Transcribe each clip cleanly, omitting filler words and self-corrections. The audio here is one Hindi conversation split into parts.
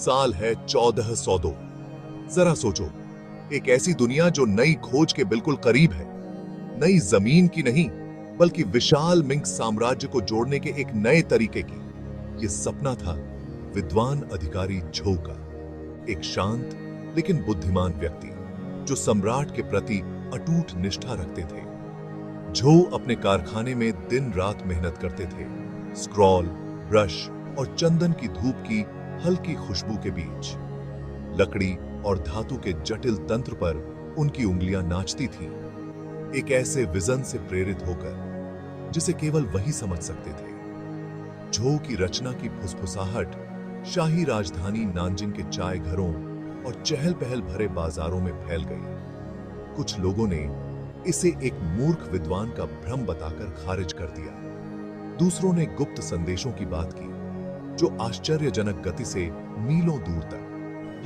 साल है 1402। जरा सोचो, एक ऐसी दुनिया जो नई खोज के बिल्कुल करीब है, नई जमीन की नहीं बल्कि विशाल मिंग साम्राज्य को जोड़ने के एक नए तरीके की। यह सपना था विद्वान अधिकारी झो का, एक शांत लेकिन बुद्धिमान व्यक्ति जो सम्राट के प्रति अटूट निष्ठा रखते थे। झो अपने कारखाने में दिन रात मेहनत करते थे, स्क्रॉल, ब्रश और चंदन की धूप की हल्की खुशबू के बीच। लकड़ी और धातु के जटिल तंत्र पर उनकी उंगलियां नाचती थीं, एक ऐसे विजन से प्रेरित होकर जिसे केवल वही समझ सकते थे। झो की रचना की फुसफुसाहट शाही राजधानी नानजिंग के चाय घरों और चहल पहल भरे बाजारों में फैल गई। कुछ लोगों ने इसे एक मूर्ख विद्वान का भ्रम बताकर खारिज कर दिया। दूसरों ने गुप्त संदेशों की बात की जो आश्चर्यजनक गति से मीलों दूर तक,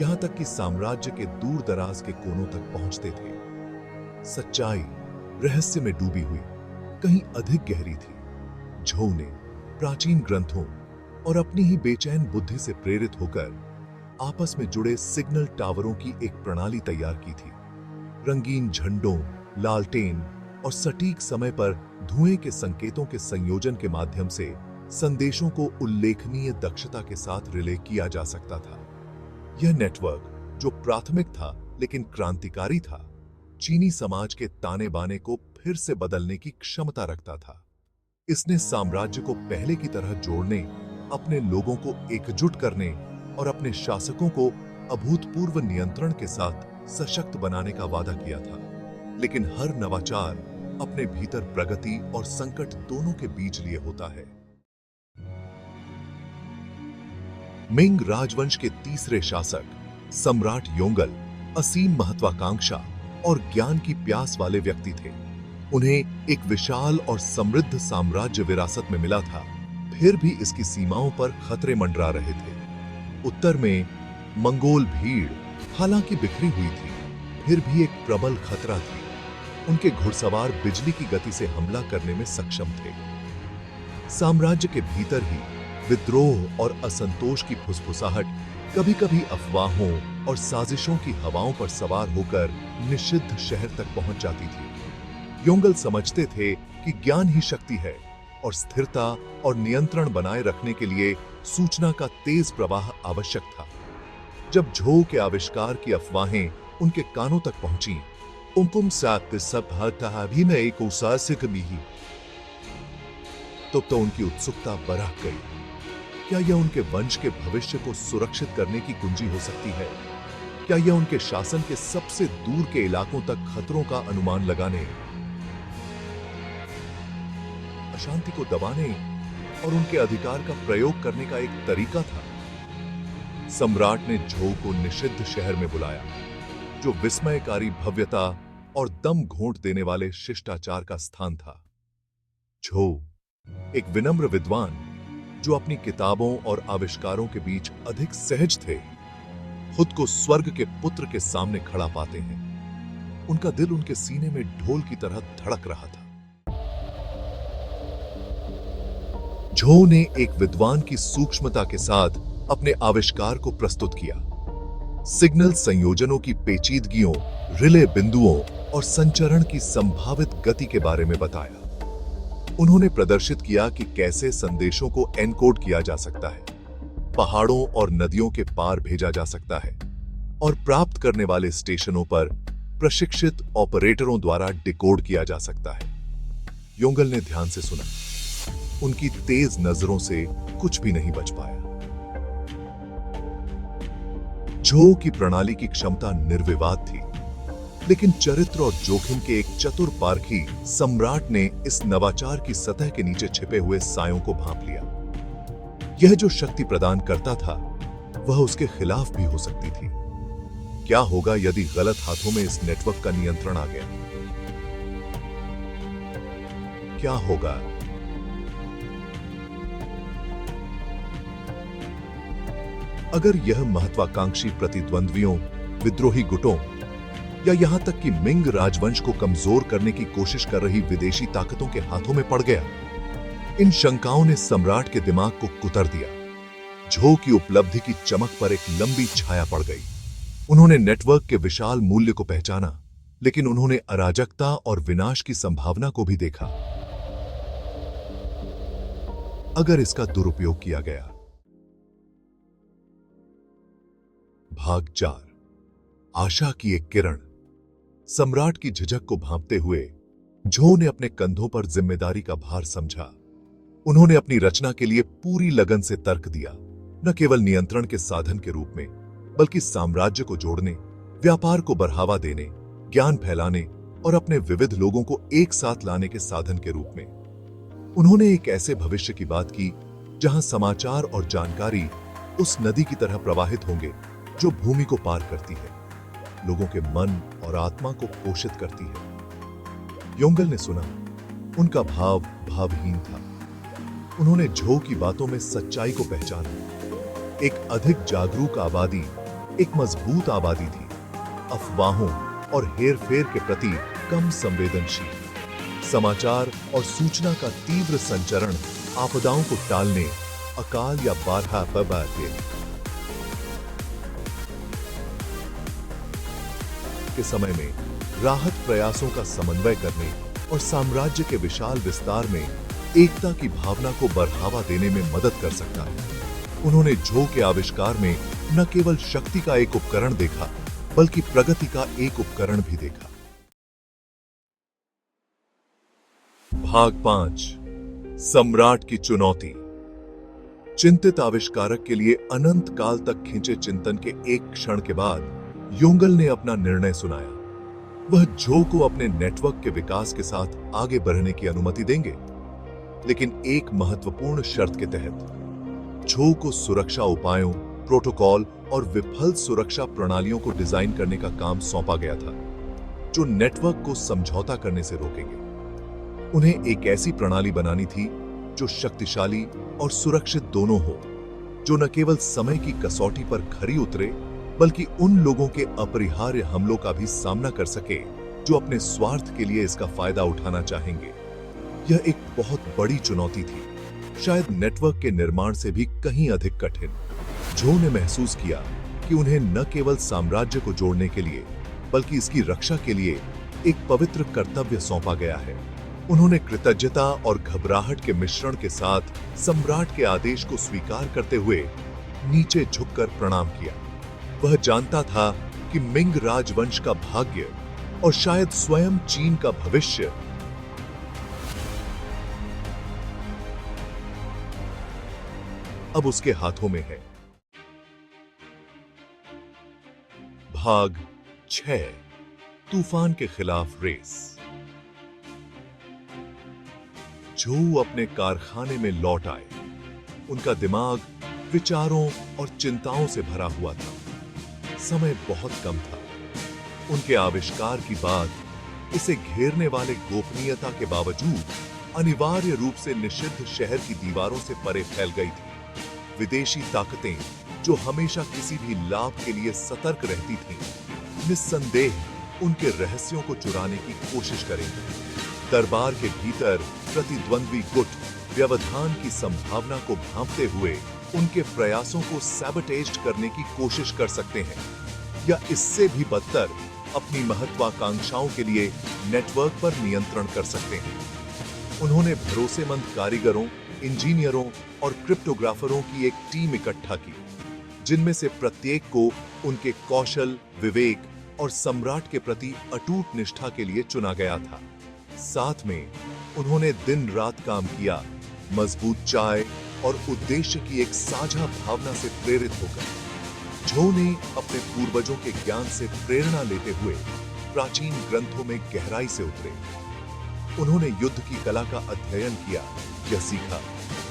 यहां तक कि साम्राज्य के दूर दराज के कोनों तक पहुंचते थे। सच्चाई रहस्य में डूबी हुई कहीं अधिक गहरी थी। झो ने प्राचीन ग्रंथों और अपनी ही बेचैन बुद्धि से प्रेरित होकर आपस में जुड़े सिग्नल टावरों की एक प्रणाली तैयार की थी। रंगीन झंडों, लालटेन और सटीक समय पर धुएं के संकेतों के संयोजन के माध्यम से संदेशों को उल्लेखनीय दक्षता के साथ रिले किया जा सकता था। यह नेटवर्क, जो प्राथमिक था लेकिन क्रांतिकारी था, चीनी समाज के ताने बाने को फिर से बदलने की क्षमता रखता था। इसने साम्राज्य को पहले की तरह जोड़ने, अपने लोगों को एकजुट करने और अपने शासकों को अभूतपूर्व नियंत्रण के साथ सशक्त बनाने का वादा किया था। लेकिन हर नवाचार अपने भीतर प्रगति और संकट दोनों के बीच लिए होता है। मिंग राजवंश के तीसरे शासक सम्राट योंगल असीम महत्वाकांक्षा और ज्ञान की प्यास वाले व्यक्ति थे। उन्हें एक विशाल और समृद्ध साम्राज्य विरासत में मिला था, फिर भी इसकी सीमाओं पर खतरे मंडरा रहे थे। उत्तर में मंगोल भीड़ हालांकि बिखरी हुई थी, फिर भी एक प्रबल खतरा थी। उनके घुड़सवार बिजली की गति से हमला करने में सक्षम थे। साम्राज्य के भीतर ही विद्रोह और असंतोष की फुसफुसाहट कभी-कभी अफवाहों और साजिशों की हवाओं पर सवार होकर निषिद्ध शहर तक पहुंच जाती थी। योंगल समझते थे कि ज्ञान ही शक्ति है और स्थिरता और नियंत्रण बनाए रखने के लिए सूचना का तेज प्रवाह आवश्यक था। जब झो के आविष्कार की अफवाहें उनके कानों तक पहुंची, तो उनकी उत्सुकता बढ़ गई। क्या यह उनके वंश के भविष्य को सुरक्षित करने की कुंजी हो सकती है? क्या यह उनके शासन के सबसे दूर के इलाकों तक खतरों का अनुमान लगाने, अशांति को दबाने और उनके अधिकार का प्रयोग करने का एक तरीका था? सम्राट ने झो को निषिद्ध शहर में बुलाया, जो विस्मयकारी भव्यता और दम घोंट देने वाले शिष्टाचार का स्थान था। झो, एक विनम्र विद्वान जो अपनी किताबों और आविष्कारों के बीच अधिक सहज थे, खुद को स्वर्ग के पुत्र के सामने खड़ा पाते हैं। उनका दिल उनके सीने में ढोल की तरह धड़क रहा था। झो ने एक विद्वान की सूक्ष्मता के साथ अपने आविष्कार को प्रस्तुत किया। सिग्नल संयोजनों की पेचीदगियों, रिले बिंदुओं और संचरण की संभावित गति के बारे में बताया। उन्होंने प्रदर्शित किया कि कैसे संदेशों को एनकोड किया जा सकता है, पहाड़ों और नदियों के पार भेजा जा सकता है और प्राप्त करने वाले स्टेशनों पर प्रशिक्षित ऑपरेटरों द्वारा डिकोड किया जा सकता है। योंगल ने ध्यान से सुना। उनकी तेज नजरों से कुछ भी नहीं बच पाया। झो की प्रणाली की क्षमता निर्विवाद थी, लेकिन चरित्र और जोखिम के एक चतुर पारखी सम्राट ने इस नवाचार की सतह के नीचे छिपे हुए सायों को भांप लिया। यह जो शक्ति प्रदान करता था, वह उसके खिलाफ भी हो सकती थी। क्या होगा यदि गलत हाथों में इस नेटवर्क का नियंत्रण आ गया? क्या होगा? अगर यह महत्वाकांक्षी प्रतिद्वंद्वियों, विद्रोही गुटों या यहां तक कि मिंग राजवंश को कमजोर करने की कोशिश कर रही विदेशी ताकतों के हाथों में पड़ गया? इन शंकाओं ने सम्राट के दिमाग को कुतर दिया। झो की उपलब्धि की चमक पर एक लंबी छाया पड़ गई। उन्होंने नेटवर्क के विशाल मूल्य को पहचाना, लेकिन उन्होंने अराजकता और विनाश की संभावना को भी देखा अगर इसका दुरुपयोग किया गया। भाग 4। आशा की एक किरण। सम्राट की झिझक को भांपते हुए झो ने अपने कंधों पर जिम्मेदारी का भार समझा। उन्होंने अपनी रचना के लिए पूरी लगन से तर्क दिया, न केवल नियंत्रण के साधन के रूप में, बल्कि साम्राज्य को जोड़ने, व्यापार को बढ़ावा देने, ज्ञान फैलाने और अपने विविध लोगों को एक साथ लाने के साधन के रूप में। उन्होंने एक ऐसे भविष्य की बात की जहां समाचार और जानकारी उस नदी की तरह प्रवाहित होंगे जो भूमि को पार करती है, लोगों के मन और आत्मा को पोषित करती है। योंगल ने सुना। उनका भाव भावहीन था। उन्होंने झो की बातों में सच्चाई को पहचाना। एक अधिक जागरूक आबादी एक मजबूत आबादी थी, अफवाहों और हेरफेर के प्रति कम संवेदनशील। समाचार और सूचना का तीव्र संचरण आपदाओं को टालने, अकाल या बारहा बबाते के समय में राहत प्रयासों का समन्वय करने और साम्राज्य के विशाल विस्तार में एकता की भावना को बढ़ावा देने में मदद कर सकता है। उन्होंने झो के आविष्कार में न केवल शक्ति का एक उपकरण देखा, बल्कि प्रगति का एक उपकरण भी देखा। भाग 5। सम्राट की चुनौती। चिंतित आविष्कारक के लिए अनंत काल तक खींचे चिंतन के एक क्षण के बाद योंगल ने अपना निर्णय सुनाया। वह झो को अपने नेटवर्क के विकास के साथ आगे बढ़ने की अनुमति देंगे, लेकिन एक महत्वपूर्ण शर्त के तहत। झो को सुरक्षा उपायों, प्रोटोकॉल और विफल सुरक्षा प्रणालियों को डिजाइन करने का काम सौंपा गया था, जो नेटवर्क को समझौता करने से रोकेंगे। उन्हें एक ऐसी प्रणाली बनानी थी जो शक्तिशाली और सुरक्षित दोनों हो, जो न केवल समय की कसौटी पर खरी उतरे, बल्कि उन लोगों के अपरिहार्य हमलों का भी सामना कर सके जो अपने स्वार्थ के लिए इसका फायदा उठाना चाहेंगे। यह एक बहुत बड़ी चुनौती थी, शायद नेटवर्क के निर्माण से भी कहीं अधिक कठिन। झो ने महसूस किया कि उन्हें न केवल साम्राज्य को जोड़ने के लिए, बल्कि इसकी रक्षा के लिए एक पवित्र कर्तव्य सौंपा गया है। उन्होंने कृतज्ञता और घबराहट के मिश्रण के साथ सम्राट के आदेश को स्वीकार करते हुए नीचे झुककर प्रणाम किया। वह जानता था कि मिंग राजवंश का भाग्य और शायद स्वयं चीन का भविष्य अब उसके हाथों में है। भाग 6। तूफान के खिलाफ रेस। झो अपने कारखाने में लौट आए। उनका दिमाग विचारों और चिंताओं से भरा हुआ था। समय बहुत कम था। उनके आविष्कार की बात इसे घेरने वाले गोपनीयता के बावजूद अनिवार्य रूप से निषिद्ध शहर की दीवारों से परे फैल गई थी। विदेशी ताकतें, जो हमेशा किसी भी लाभ के लिए सतर्क रहती थीं, निस्संदेह उनके रहस्यों को चुराने की कोशिश करेंगी। दरबार के भीतर प्रतिद्वंद्वी गुट व्यवधान की संभावना को भांपते हुए उनके प्रयासों को सैबोटेज करने की कोशिश कर सकते हैं, या इससे भी बदतर अपनी महत्वाकांक्षाओं के लिए नेटवर्क पर नियंत्रण कर सकते हैं। उन्होंने भरोसेमंद कारीगरों, इंजीनियरों और क्रिप्टोग्राफरों की एक टीम इकट्ठा की, जिनमें से प्रत्येक को उनके कौशल, विवेक और सम्राट के प्रति अटूट निष्ठा के लिए चुना गया था। साथ में उन्होंने दिन रात काम किया, मजबूत चाय और उद्देश्य की एक साझा भावना से प्रेरित होकर। झो ने अपने पूर्वजों के ज्ञान से प्रेरणा लेते हुए प्राचीन ग्रंथों में गहराई से उतरे। उन्होंने युद्ध की कला का अध्ययन किया, यह सीखा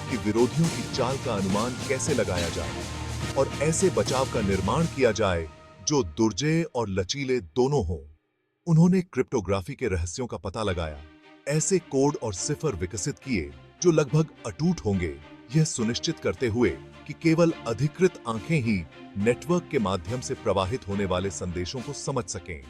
कि विरोधियों की चाल का अनुमान कैसे लगाया जाए और ऐसे बचाव का निर्माण किया जाए जो दुर्जय और लचीले दोनों हों। उन्होंने क्रिप्टोग्राफी के रहस्यों का पता लगाया, ऐसे कोड और सिफर विकसित किए जो लगभग अटूट होंगे, यह सुनिश्चित करते हुए कि केवल अधिकृत आंखें ही नेटवर्क के माध्यम से प्रवाहित होने वाले संदेशों को समझ सकें।